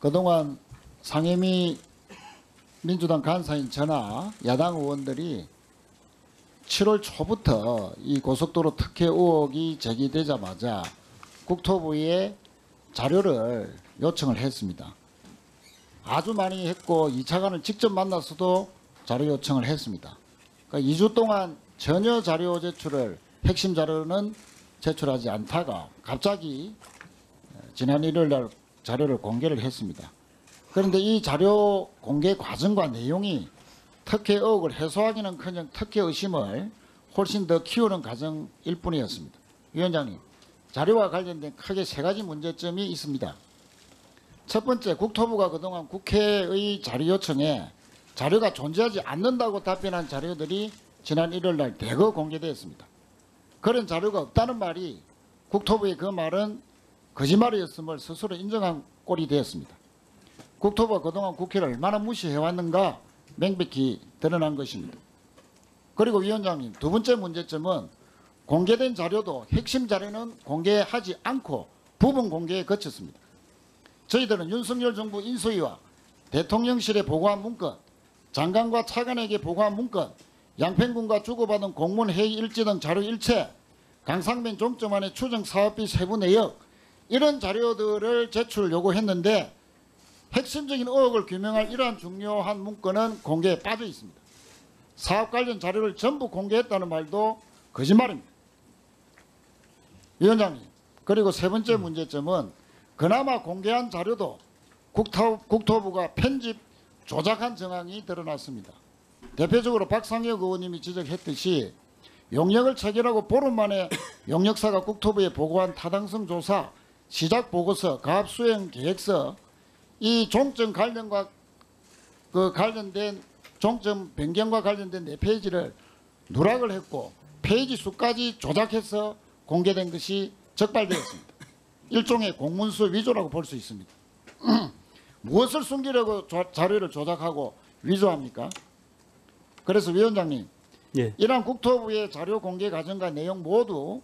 그동안 상임위 민주당 간사인 저나 야당 의원들이 7월 초부터 이 고속도로 특혜 의혹이 제기되자마자 국토부에 자료를 요청을 했습니다. 아주 많이 했고 2차관을 직접 만나서도 자료 요청을 했습니다. 그러니까 2주 동안 전혀 자료 제출을 핵심 자료는 제출하지 않다가 갑자기 지난 일요일 날 자료를 공개를 했습니다. 그런데 이 자료 공개 과정과 내용이 특혜 의혹을 해소하기는커녕 특혜 의심을 훨씬 더 키우는 과정일 뿐이었습니다. 위원장님, 자료와 관련된 크게 세 가지 문제점이 있습니다. 첫 번째, 국토부가 그동안 국회의 자료 요청에 자료가 존재하지 않는다고 답변한 자료들이 지난 일요일 날 대거 공개되었습니다. 그런 자료가 없다는 말이 국토부의 그 말은 거짓말이었음을 스스로 인정한 꼴이 되었습니다. 국토부가 그동안 국회를 얼마나 무시해왔는가 명백히 드러난 것입니다. 그리고 위원장님, 두 번째 문제점은 공개된 자료도 핵심 자료는 공개하지 않고 부분 공개에 그쳤습니다. 저희들은 윤석열 정부 인수위와 대통령실에 보고한 문건, 장관과 차관에게 보고한 문건, 양평군과 주고받은 공문 회의 일지 등 자료 일체, 강상면 종점안의 추정 사업비 세부 내역, 이런 자료들을 제출 요구했는데 핵심적인 의혹을 규명할 이러한 중요한 문건은 공개에 빠져 있습니다. 사업 관련 자료를 전부 공개했다는 말도 거짓말입니다. 위원장님, 그리고 세 번째 문제점은 그나마 공개한 자료도 국토부가 편집, 조작한 정황이 드러났습니다. 대표적으로 박상혁 의원님이 지적했듯이 용역을 체결하고 보름 만에 용역사가 국토부에 보고한 타당성 조사, 시작 보고서, 가압 수행 계획서, 이 종점 관련과 관련된 종점 변경과 관련된 4페이지를 누락을 했고 페이지 수까지 조작해서 공개된 것이 적발되었습니다. 일종의 공문서 위조라고 볼 수 있습니다. 무엇을 숨기려고 자료를 조작하고 위조합니까? 그래서 위원장님, 예. 이러한 국토부의 자료 공개 과정과 내용 모두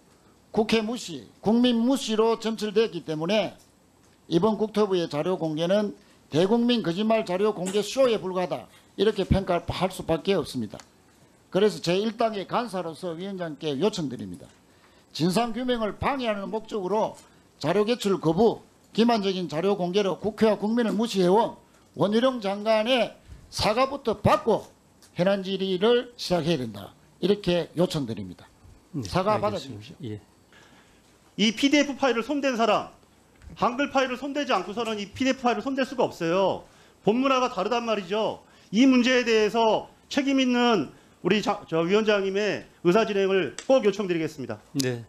국회 무시, 국민 무시로 점철되었기 때문에 이번 국토부의 자료 공개는 대국민 거짓말 자료 공개 쇼에 불과하다, 이렇게 평가할 수밖에 없습니다. 그래서 제1당의 간사로서 위원장께 요청드립니다. 진상규명을 방해하는 목적으로 자료 개출 거부, 기만적인 자료 공개로 국회와 국민을 무시해온 원희룡 장관의 사과부터 받고 현안 질의를 시작해야 된다, 이렇게 요청드립니다. 사과 알겠습니다. 받아주십시오. 예. 이 PDF 파일을 손댄 사람, 한글 파일을 손대지 않고서는 이 PDF 파일을 손댈 수가 없어요. 본문화가 다르단 말이죠. 이 문제에 대해서 책임 있는 우리 위원장님의 의사진행을 꼭 요청드리겠습니다. 네.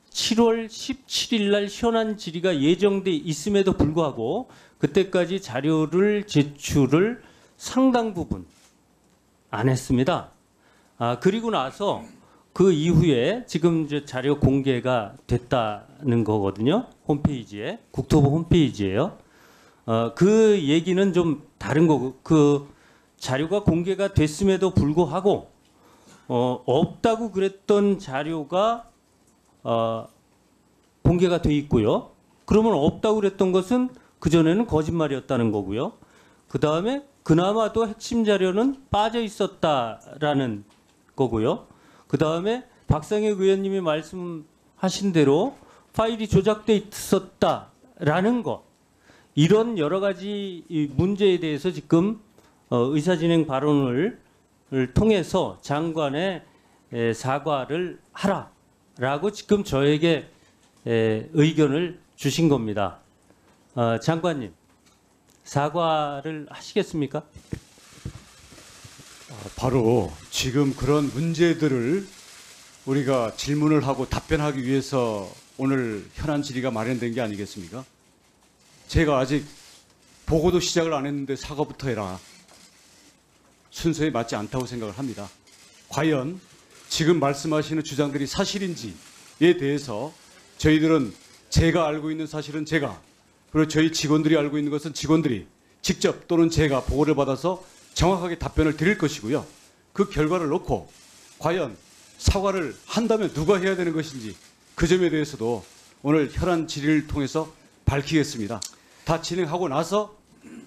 7월 17일 날 현안 질의가 예정돼 있음에도 불구하고 그때까지 자료를 제출을 상당 부분 안 했습니다. 그리고 나서 그 이후에 지금 이제 자료 공개가 됐다는 거거든요. 홈페이지에, 국토부 홈페이지에요. 그 얘기는 좀 다른 거고, 그 자료가 공개가 됐음에도 불구하고 없다고 그랬던 자료가 공개가 돼 있고요. 그러면 없다고 그랬던 것은 그전에는 거짓말이었다는 거고요. 그 다음에 그나마도 핵심 자료는 빠져 있었다라는 거고요. 그 다음에 박상혁 의원님이 말씀하신 대로 파일이 조작돼 있었다라는 것, 이런 여러 가지 문제에 대해서 지금 의사진행 발언을 통해서 장관의 사과를 하라라고 지금 저에게 의견을 주신 겁니다. 장관님, 사과를 하시겠습니까? 바로 지금 그런 문제들을 우리가 질문을 하고 답변하기 위해서 오늘 현안 질의가 마련된 게 아니겠습니까? 제가 아직 보고도 시작을 안 했는데 사과부터 해라, 순서에 맞지 않다고 생각을 합니다. 과연 지금 말씀하시는 주장들이 사실인지에 대해서 저희들은 제가 알고 있는 사실은 제가, 그리고 저희 직원들이 알고 있는 것은 직원들이 직접 또는 제가 보고를 받아서 정확하게 답변을 드릴 것이고요. 그 결과를 놓고 과연 사과를 한다면 누가 해야 되는 것인지 그 점에 대해서도 오늘 현안 질의를 통해서 밝히겠습니다. 다 진행하고 나서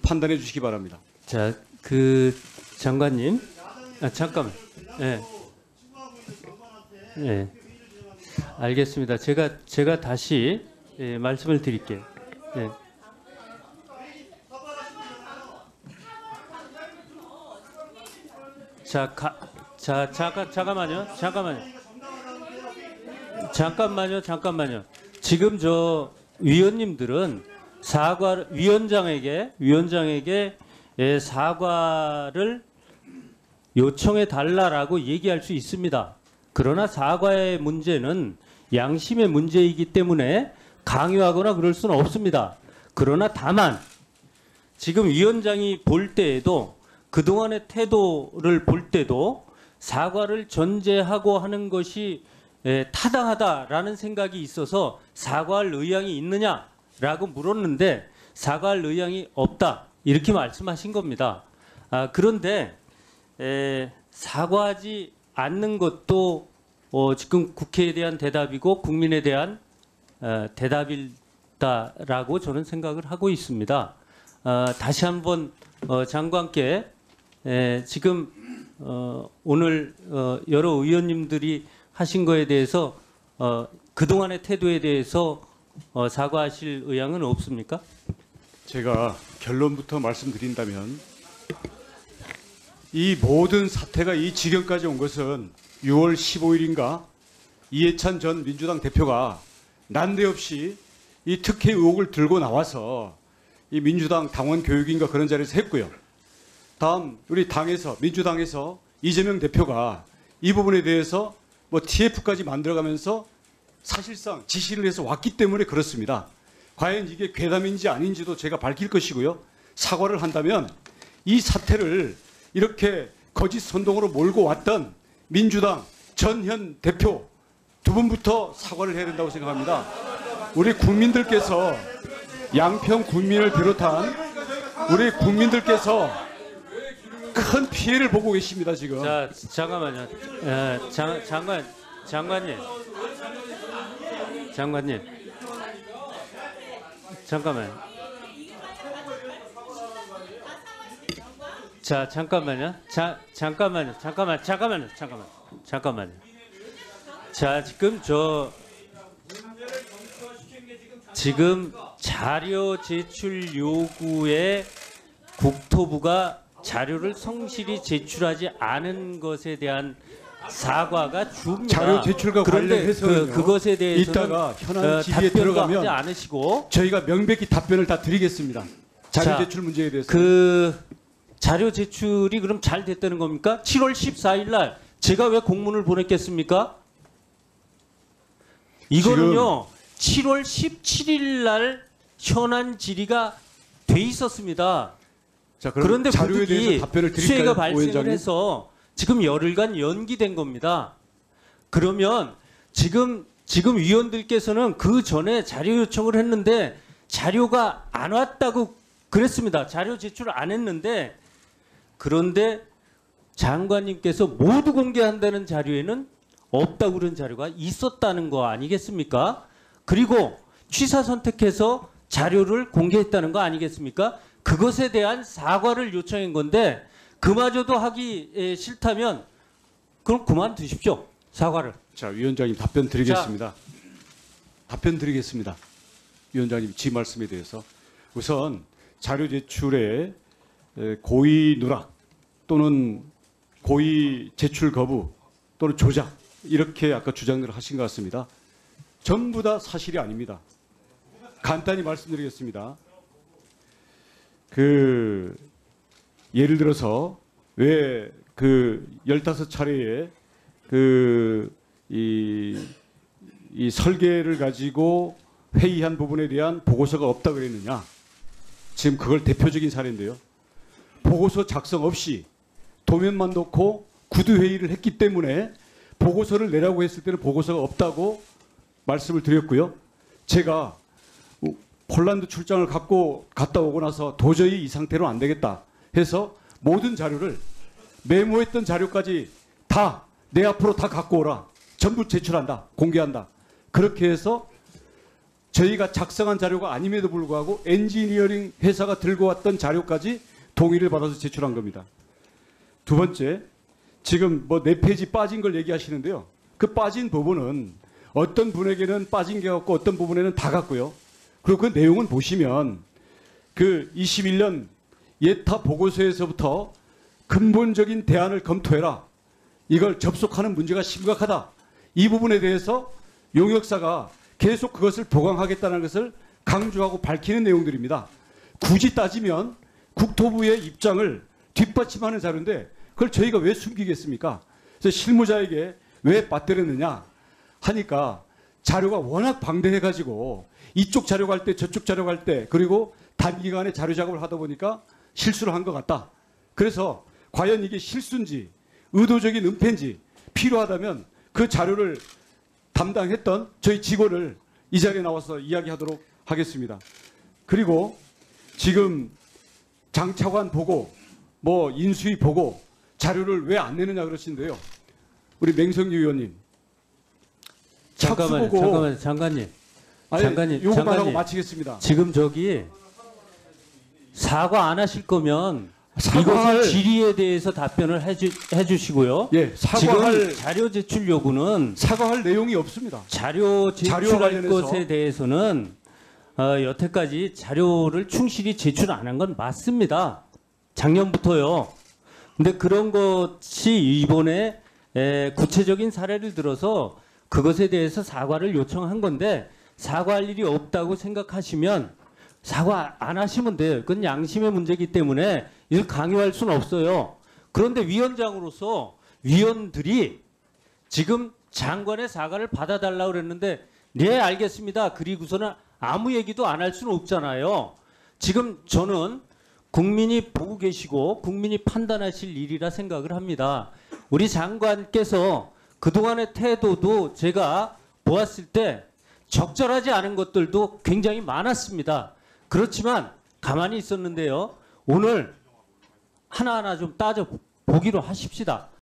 판단해 주시기 바랍니다. 자, 그 장관님, 잠깐만. 예. 예. 알겠습니다. 제가 다시 말씀을 드릴게요. 예. 잠깐만요. 지금 저 위원님들은 위원장에게 사과를 요청해 달라라고 얘기할 수 있습니다. 그러나 사과의 문제는 양심의 문제이기 때문에 강요하거나 그럴 수는 없습니다. 그러나 다만 지금 위원장이 볼 때에도 그동안의 태도를 볼 때도 사과를 전제하고 하는 것이 타당하다라는 생각이 있어서 사과할 의향이 있느냐라고 물었는데 사과할 의향이 없다 이렇게 말씀하신 겁니다. 그런데 사과하지 않는 것도 지금 국회에 대한 대답이고 국민에 대한 대답이다라고 저는 생각을 하고 있습니다. 다시 한번 장관께 지금 오늘 여러 의원님들이 하신 거에 대해서 그동안의 태도에 대해서 사과하실 의향은 없습니까? 제가 결론부터 말씀드린다면 이 모든 사태가 이 지경까지 온 것은 6월 15일인가 이해찬 전 민주당 대표가 난데없이 이 특혜 의혹을 들고 나와서 이 민주당 당원 교육인가 그런 자리에서 했고요. 다음 우리 당에서 민주당에서 이재명 대표가 이 부분에 대해서 뭐 TF까지 만들어가면서 사실상 지시를 해서 왔기 때문에 그렇습니다. 과연 이게 괴담인지 아닌지도 제가 밝힐 것이고요. 사과를 한다면 이 사태를 이렇게 거짓 선동으로 몰고 왔던 민주당 전현 대표 두 분부터 사과를 해야 된다고 생각합니다. 우리 국민들께서 양평 국민을 비롯한 우리 국민들께서 큰 피해를 보고 계십니다 지금. 자, 잠깐만요. 장관님. 잠깐만요. 자, 잠깐만요. 잠깐만요. 자, 지금 자료 제출 요구에 국토부가 자료를 성실히 제출하지 않은 것에 대한 사과가 줍니다. 자료 제출과 그런데 관련해서는 그것에 대해서는 이따가 현안 질의에 답변도 들어가면 하지 않으시고 저희가 명백히 답변을 다 드리겠습니다. 자료 자, 제출 문제에 대해서. 그 자료 제출이 그럼 잘 됐다는 겁니까? 7월 14일 날 제가 왜 공문을 보냈겠습니까? 이거는요. 7월 17일 날 현안 질의가 돼 있었습니다. 자, 그럼 그런데 자료에 부득이 대해서 답변을 드릴까요, 수혜가 오 발생을 위원장님? 해서 지금 열흘간 연기된 겁니다. 그러면 지금 위원들께서는 그 전에 자료 요청을 했는데 자료가 안 왔다고 그랬습니다. 자료 제출 안 했는데 그런데 장관님께서 모두 공개한다는 자료에는 없다고 그런 자료가 있었다는 거 아니겠습니까? 그리고 취사 선택해서 자료를 공개했다는 거 아니겠습니까? 그것에 대한 사과를 요청한 건데 그마저도 하기 싫다면 그럼 그만두십시오. 사과를. 자, 위원장님 답변 드리겠습니다. 답변 드리겠습니다. 위원장님 지 말씀에 대해서 우선 자료 제출에 고의 누락 또는 고의 제출 거부 또는 조작 이렇게 아까 주장을 하신 것 같습니다. 전부 다 사실이 아닙니다. 간단히 말씀드리겠습니다. 예를 들어서 왜 15차례의 이 설계를 가지고 회의한 부분에 대한 보고서가 없다 그랬느냐. 지금 그걸 대표적인 사례인데요. 보고서 작성 없이 도면만 놓고 구두 회의를 했기 때문에 보고서를 내라고 했을 때는 보고서가 없다고 말씀을 드렸고요. 제가 폴란드 출장을 갔다 오고 나서 도저히 이 상태로 안 되겠다 해서 모든 자료를 메모했던 자료까지 다 내 앞으로 다 갖고 오라. 전부 제출한다. 공개한다. 그렇게 해서 저희가 작성한 자료가 아님에도 불구하고 엔지니어링 회사가 들고 왔던 자료까지 동의를 받아서 제출한 겁니다. 두 번째, 지금 뭐 4페이지 빠진 걸 얘기하시는데요. 그 빠진 부분은 어떤 분에게는 빠진 게 같고 어떤 부분에는 다 같고요. 그리고 그 내용은 보시면 그 21년 예타 보고서에서부터 근본적인 대안을 검토해라. 이걸 접속하는 문제가 심각하다. 이 부분에 대해서 용역사가 계속 그것을 보강하겠다는 것을 강조하고 밝히는 내용들입니다. 굳이 따지면 국토부의 입장을 뒷받침하는 자료인데 그걸 저희가 왜 숨기겠습니까? 그래서 실무자에게 왜 빠뜨렸느냐 하니까 자료가 워낙 방대해가지고 이쪽 자료 갈 때 저쪽 자료 갈 때 그리고 단기간에 자료 작업을 하다 보니까 실수를 한 것 같다. 그래서 과연 이게 실수인지 의도적인 은폐인지 필요하다면 그 자료를 담당했던 저희 직원을 이 자리에 나와서 이야기하도록 하겠습니다. 그리고 지금 장차관 보고 뭐 인수위 보고 자료를 왜 안 내느냐 그러시는데요. 우리 맹성유 의원님. 잠깐만요, 장관님. 장관님, 요것만 하고 장관님. 마치겠습니다. 지금 저기 사과 안 하실 거면 사과할- 이것은 질의에 대해서 답변을 해주시고요. 예, 사과할 지금 자료 제출 요구는 사과할 내용이 없습니다. 자료 자료와 제출할 관련해서. 것에 대해서는 여태까지 자료를 충실히 제출 안 한 건 맞습니다. 작년부터요. 근데 그런 것이 이번에 구체적인 사례를 들어서 그것에 대해서 사과를 요청한 건데 사과할 일이 없다고 생각하시면 사과 안 하시면 돼요. 그건 양심의 문제이기 때문에 이걸 강요할 수는 없어요. 그런데 위원장으로서 위원들이 지금 장관의 사과를 받아달라고 그랬는데 네 알겠습니다. 그리고서는 아무 얘기도 안 할 수는 없잖아요. 지금 저는 국민이 보고 계시고 국민이 판단하실 일이라 생각을 합니다. 우리 장관께서 그동안의 태도도 제가 보았을 때 적절하지 않은 것들도 굉장히 많았습니다. 그렇지만 가만히 있었는데요. 오늘 하나하나 좀 따져 보기로 하십시다.